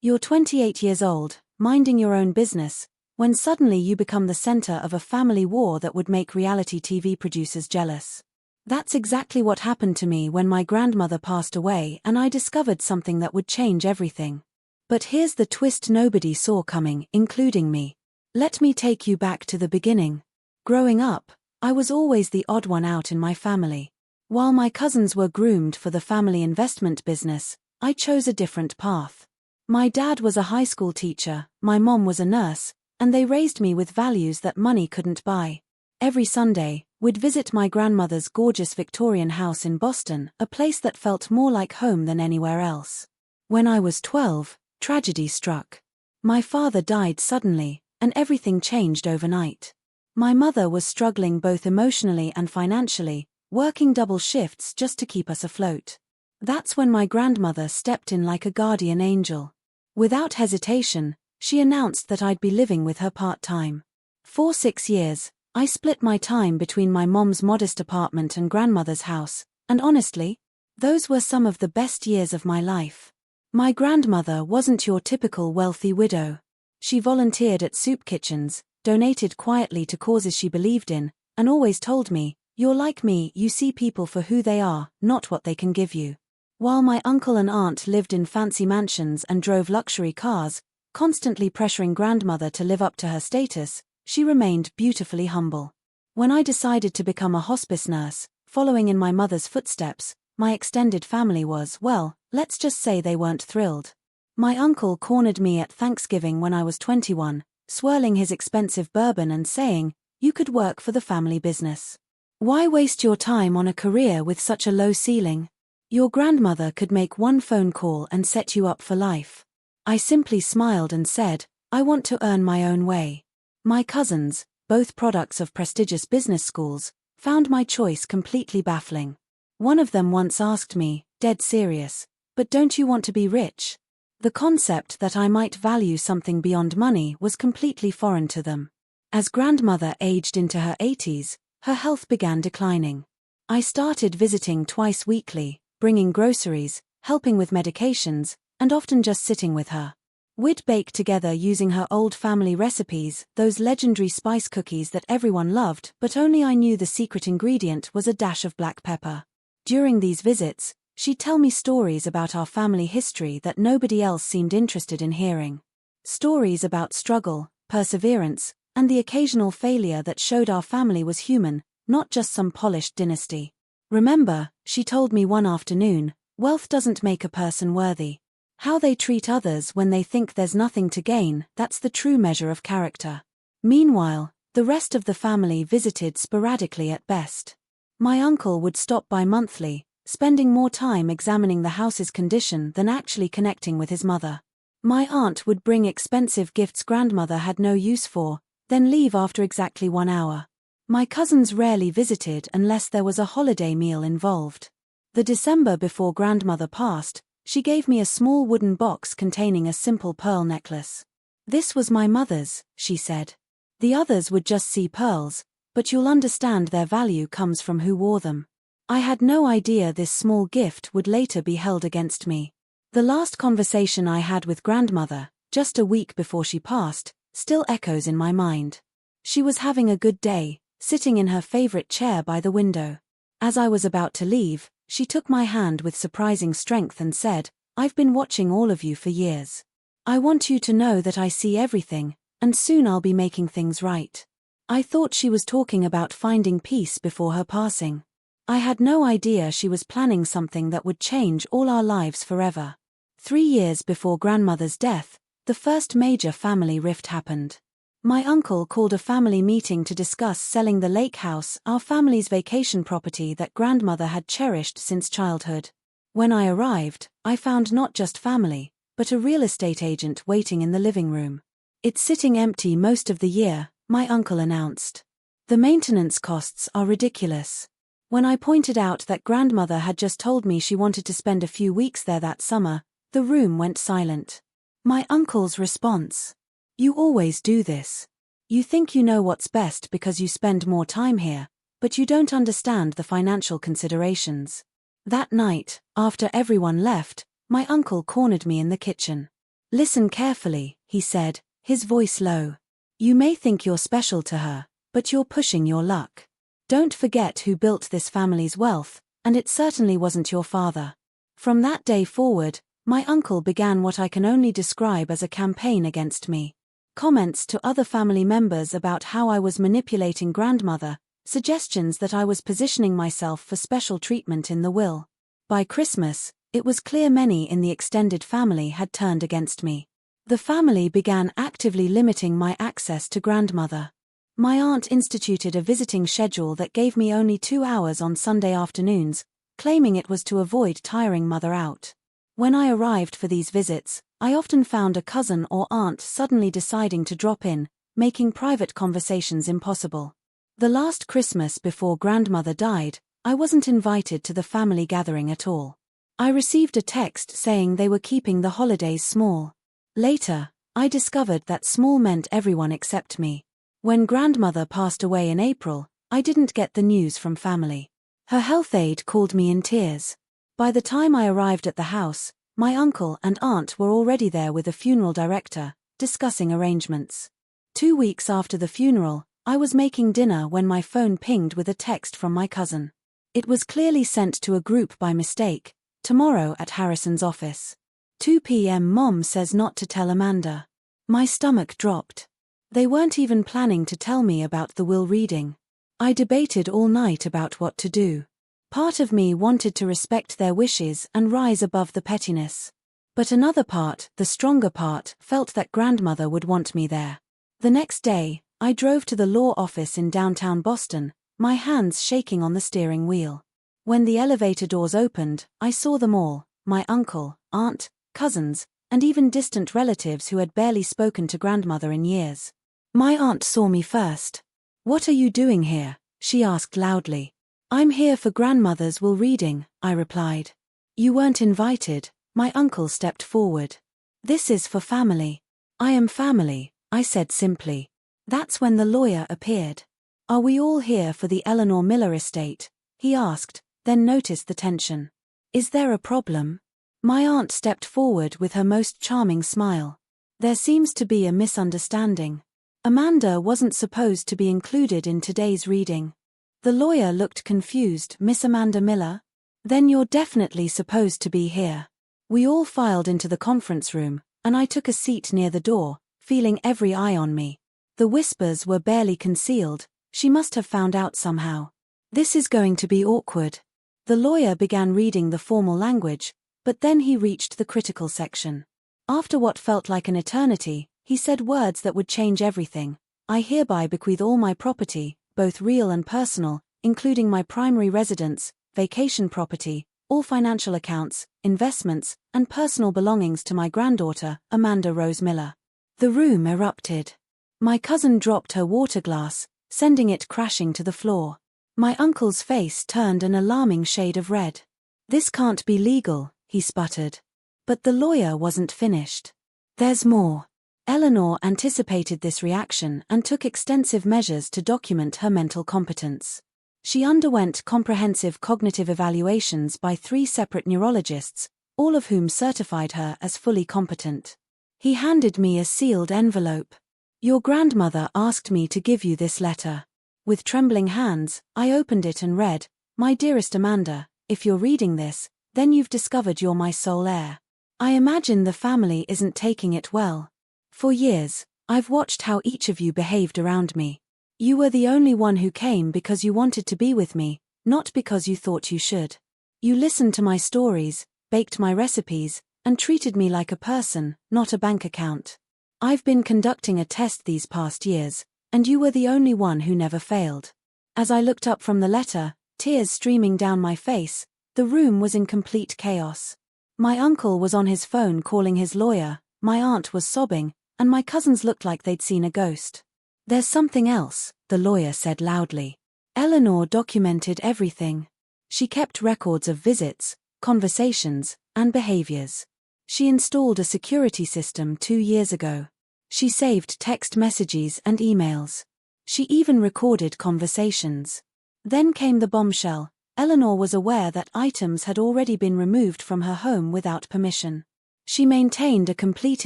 You're 28 years old, minding your own business, when suddenly you become the center of a family war that would make reality TV producers jealous. That's exactly what happened to me when my grandmother passed away and I discovered something that would change everything. But here's the twist nobody saw coming, including me. Let me take you back to the beginning. Growing up, I was always the odd one out in my family. While my cousins were groomed for the family investment business, I chose a different path. My dad was a high school teacher, my mom was a nurse, and they raised me with values that money couldn't buy. Every Sunday, we'd visit my grandmother's gorgeous Victorian house in Boston, a place that felt more like home than anywhere else. When I was 12, tragedy struck. My father died suddenly, and everything changed overnight. My mother was struggling both emotionally and financially, working double shifts just to keep us afloat. That's when my grandmother stepped in like a guardian angel. Without hesitation, she announced that I'd be living with her part-time. For 6 years, I split my time between my mom's modest apartment and grandmother's house, and honestly, those were some of the best years of my life. My grandmother wasn't your typical wealthy widow. She volunteered at soup kitchens, donated quietly to causes she believed in, and always told me, "You're like me, you see people for who they are, not what they can give you." While my uncle and aunt lived in fancy mansions and drove luxury cars, constantly pressuring grandmother to live up to her status, she remained beautifully humble. When I decided to become a hospice nurse, following in my mother's footsteps, my extended family was, well, let's just say they weren't thrilled. My uncle cornered me at Thanksgiving when I was 21, swirling his expensive bourbon and saying, "You could work for the family business. Why waste your time on a career with such a low ceiling? Your grandmother could make one phone call and set you up for life." I simply smiled and said, "I want to earn my own way." My cousins, both products of prestigious business schools, found my choice completely baffling. One of them once asked me, dead serious, "But don't you want to be rich?" The concept that I might value something beyond money was completely foreign to them. As grandmother aged into her 80s, her health began declining. I started visiting twice weekly, bringing groceries, helping with medications, and often just sitting with her. We'd bake together using her old family recipes, those legendary spice cookies that everyone loved, but only I knew the secret ingredient was a dash of black pepper. During these visits, she'd tell me stories about our family history that nobody else seemed interested in hearing. Stories about struggle, perseverance, and the occasional failure that showed our family was human, not just some polished dynasty. "Remember," she told me one afternoon, "wealth doesn't make a person worthy. How they treat others when they think there's nothing to gain, that's the true measure of character." Meanwhile, the rest of the family visited sporadically at best. My uncle would stop by monthly, spending more time examining the house's condition than actually connecting with his mother. My aunt would bring expensive gifts grandmother had no use for, then leave after exactly 1 hour. My cousins rarely visited unless there was a holiday meal involved. The December before grandmother passed, she gave me a small wooden box containing a simple pearl necklace. "This was my mother's," she said. "The others would just see pearls, but you'll understand their value comes from who wore them." I had no idea this small gift would later be held against me. The last conversation I had with grandmother, just a week before she passed, still echoes in my mind. She was having a good day, sitting in her favorite chair by the window. As I was about to leave, she took my hand with surprising strength and said, "I've been watching all of you for years. I want you to know that I see everything, and soon I'll be making things right." I thought she was talking about finding peace before her passing. I had no idea she was planning something that would change all our lives forever. 3 years before grandmother's death, the first major family rift happened. My uncle called a family meeting to discuss selling the lake house, our family's vacation property that grandmother had cherished since childhood. When I arrived, I found not just family, but a real estate agent waiting in the living room. "It's sitting empty most of the year," my uncle announced. "The maintenance costs are ridiculous." When I pointed out that grandmother had just told me she wanted to spend a few weeks there that summer, the room went silent. My uncle's response: "You always do this. You think you know what's best because you spend more time here, but you don't understand the financial considerations." That night, after everyone left, my uncle cornered me in the kitchen. Listen carefully, he said, his voice low. You may think you're special to her, but you're pushing your luck. Don't forget who built this family's wealth, and it certainly wasn't your father. From that day forward, my uncle began what I can only describe as a campaign against me. Comments to other family members about how I was manipulating grandmother, suggestions that I was positioning myself for special treatment in the will. By Christmas, it was clear many in the extended family had turned against me. The family began actively limiting my access to grandmother. My aunt instituted a visiting schedule that gave me only 2 hours on Sunday afternoons, claiming it was to avoid tiring mother out. When I arrived for these visits, I often found a cousin or aunt suddenly deciding to drop in, making private conversations impossible. The last Christmas before grandmother died, I wasn't invited to the family gathering at all. I received a text saying they were keeping the holidays small. Later, I discovered that small meant everyone except me. When grandmother passed away in April, I didn't get the news from family. Her health aide called me in tears. By the time I arrived at the house, my uncle and aunt were already there with a funeral director, discussing arrangements. 2 weeks after the funeral, I was making dinner when my phone pinged with a text from my cousin. It was clearly sent to a group by mistake, tomorrow at Harrison's office. 2 p.m. Mom says not to tell Amanda. My stomach dropped. They weren't even planning to tell me about the will reading. I debated all night about what to do. Part of me wanted to respect their wishes and rise above the pettiness. But another part, the stronger part, felt that grandmother would want me there. The next day, I drove to the law office in downtown Boston, my hands shaking on the steering wheel. When the elevator doors opened, I saw them all, my uncle, aunt, cousins, and even distant relatives who had barely spoken to grandmother in years. My aunt saw me first. "What are you doing here?" she asked loudly. "I'm here for grandmother's will reading," I replied. "You weren't invited," my uncle stepped forward. "This is for family." "I am family," I said simply. That's when the lawyer appeared. "Are we all here for the Eleanor Miller estate?" he asked, then noticed the tension. "Is there a problem?" My aunt stepped forward with her most charming smile. "There seems to be a misunderstanding. Amanda wasn't supposed to be included in today's reading." The lawyer looked confused. "Miss Amanda Miller? Then you're definitely supposed to be here." We all filed into the conference room, and I took a seat near the door, feeling every eye on me. The whispers were barely concealed. She must have found out somehow. "This is going to be awkward." The lawyer began reading the formal language, but then he reached the critical section. After what felt like an eternity, he said words that would change everything. "I hereby bequeath all my property, both real and personal, including my primary residence, vacation property, all financial accounts, investments, and personal belongings to my granddaughter, Amanda Rose Miller." The room erupted. My cousin dropped her water glass, sending it crashing to the floor. My uncle's face turned an alarming shade of red. "This can't be legal," he sputtered. But the lawyer wasn't finished. "There's more." Eleanor anticipated this reaction and took extensive measures to document her mental competence. She underwent comprehensive cognitive evaluations by 3 separate neurologists, all of whom certified her as fully competent. He handed me a sealed envelope. "Your grandmother asked me to give you this letter." With trembling hands, I opened it and read, "My dearest Amanda, if you're reading this, then you've discovered you're my sole heir. I imagine the family isn't taking it well. For years, I've watched how each of you behaved around me. You were the only one who came because you wanted to be with me, not because you thought you should. You listened to my stories, baked my recipes, and treated me like a person, not a bank account. I've been conducting a test these past years, and you were the only one who never failed." As I looked up from the letter, tears streaming down my face, the room was in complete chaos. My uncle was on his phone calling his lawyer, my aunt was sobbing, and my cousins looked like they'd seen a ghost. "There's something else," the lawyer said loudly. "Eleanor documented everything. She kept records of visits, conversations, and behaviors. She installed a security system 2 years ago. She saved text messages and emails. She even recorded conversations. Then came the bombshell. Eleanor was aware that items had already been removed from her home without permission. She maintained a complete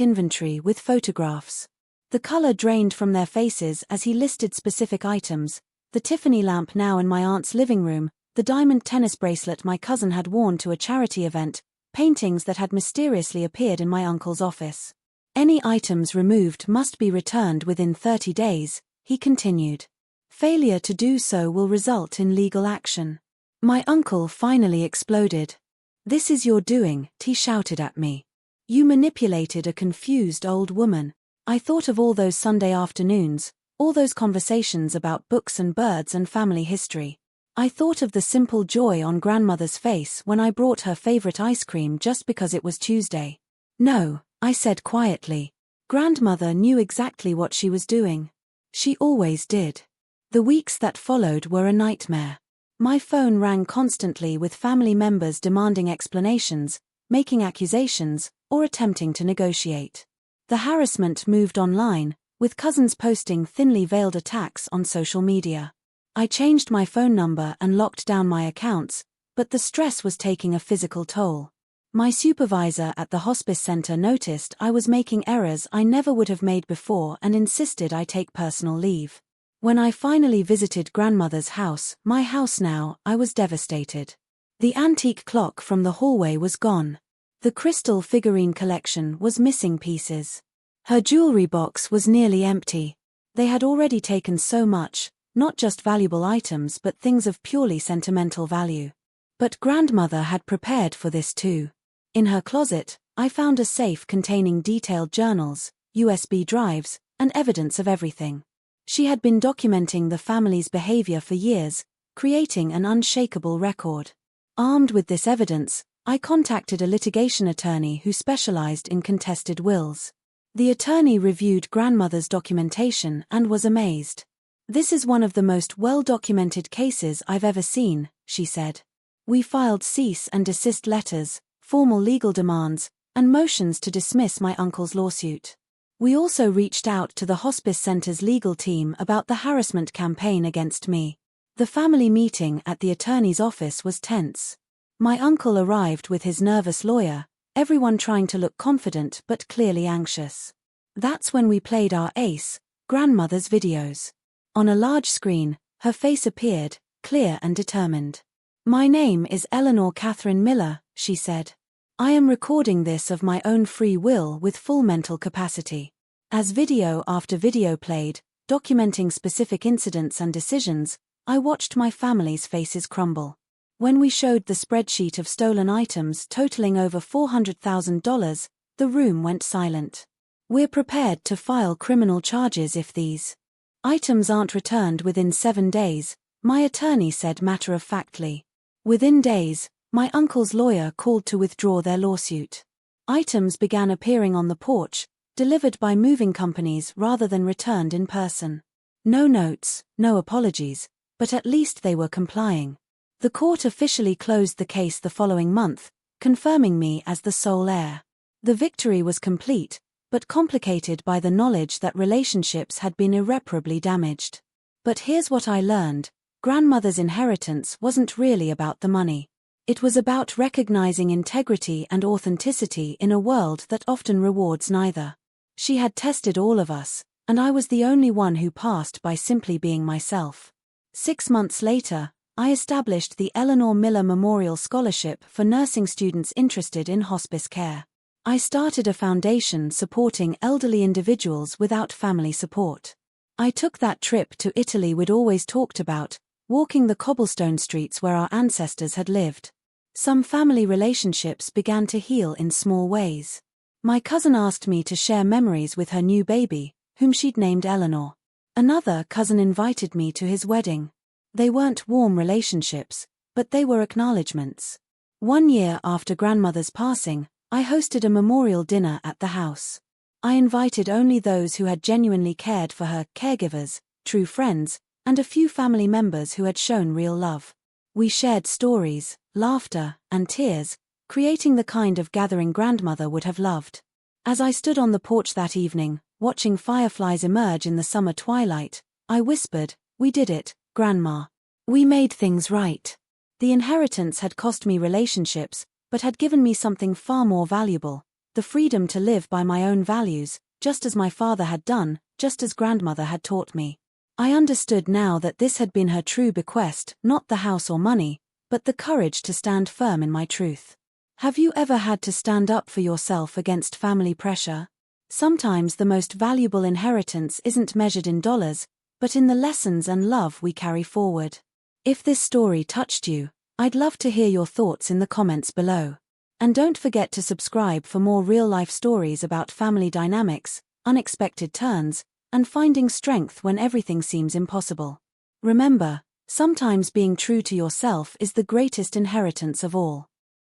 inventory with photographs. The color drained from their faces as he listed specific items: the Tiffany lamp now in my aunt's living room, the diamond tennis bracelet my cousin had worn to a charity event, paintings that had mysteriously appeared in my uncle's office. Any items removed must be returned within 30 days, he continued. Failure to do so will result in legal action. My uncle finally exploded. "This is your doing," he shouted at me. "You manipulated a confused old woman." I thought of all those Sunday afternoons, all those conversations about books and birds and family history. I thought of the simple joy on grandmother's face when I brought her favorite ice cream just because it was Tuesday. "No," I said quietly. Grandmother knew exactly what she was doing. She always did. The weeks that followed were a nightmare. My phone rang constantly with family members demanding explanations, making accusations, or attempting to negotiate. The harassment moved online, with cousins posting thinly veiled attacks on social media. I changed my phone number and locked down my accounts, but the stress was taking a physical toll. My supervisor at the hospice center noticed I was making errors I never would have made before and insisted I take personal leave. When I finally visited grandmother's house, my house now, I was devastated. The antique clock from the hallway was gone. The crystal figurine collection was missing pieces. Her jewelry box was nearly empty. They had already taken so much, not just valuable items but things of purely sentimental value. But grandmother had prepared for this too. In her closet, I found a safe containing detailed journals, USB drives, and evidence of everything. She had been documenting the family's behavior for years, creating an unshakable record. Armed with this evidence, I contacted a litigation attorney who specialized in contested wills. The attorney reviewed grandmother's documentation and was amazed. "This is one of the most well-documented cases I've ever seen," she said. "We filed cease and desist letters, formal legal demands, and motions to dismiss my uncle's lawsuit. We also reached out to the hospice center's legal team about the harassment campaign against me." The family meeting at the attorney's office was tense. My uncle arrived with his nervous lawyer, everyone trying to look confident but clearly anxious. That's when we played our ace, grandmother's videos. On a large screen, her face appeared, clear and determined. "My name is Eleanor Catherine Miller," she said. "I am recording this of my own free will with full mental capacity." As video after video played, documenting specific incidents and decisions, I watched my family's faces crumble. When we showed the spreadsheet of stolen items totaling over $400,000, the room went silent. "We're prepared to file criminal charges if these items aren't returned within 7 days, my attorney said matter-of-factly. Within days, my uncle's lawyer called to withdraw their lawsuit. Items began appearing on the porch, delivered by moving companies rather than returned in person. No notes, no apologies, but at least they were complying. The court officially closed the case the following month, confirming me as the sole heir. The victory was complete, but complicated by the knowledge that relationships had been irreparably damaged. But here's what I learned: grandmother's inheritance wasn't really about the money. It was about recognizing integrity and authenticity in a world that often rewards neither. She had tested all of us, and I was the only one who passed by simply being myself. 6 months later, I established the Eleanor Miller Memorial Scholarship for nursing students interested in hospice care. I started a foundation supporting elderly individuals without family support. I took that trip to Italy we'd always talked about, walking the cobblestone streets where our ancestors had lived. Some family relationships began to heal in small ways. My cousin asked me to share memories with her new baby, whom she'd named Eleanor. Another cousin invited me to his wedding. They weren't warm relationships, but they were acknowledgements. 1 year after grandmother's passing, I hosted a memorial dinner at the house. I invited only those who had genuinely cared for her, caregivers, true friends, and a few family members who had shown real love. We shared stories, laughter, and tears, creating the kind of gathering grandmother would have loved. As I stood on the porch that evening, watching fireflies emerge in the summer twilight, I whispered, "We did it, Grandma. We made things right." The inheritance had cost me relationships, but had given me something far more valuable: the freedom to live by my own values, just as my father had done, just as grandmother had taught me. I understood now that this had been her true bequest, not the house or money, but the courage to stand firm in my truth. Have you ever had to stand up for yourself against family pressure? Sometimes the most valuable inheritance isn't measured in dollars, but in the lessons and love we carry forward. If this story touched you, I'd love to hear your thoughts in the comments below. And don't forget to subscribe for more real-life stories about family dynamics, unexpected turns, and finding strength when everything seems impossible. Remember, sometimes being true to yourself is the greatest inheritance of all.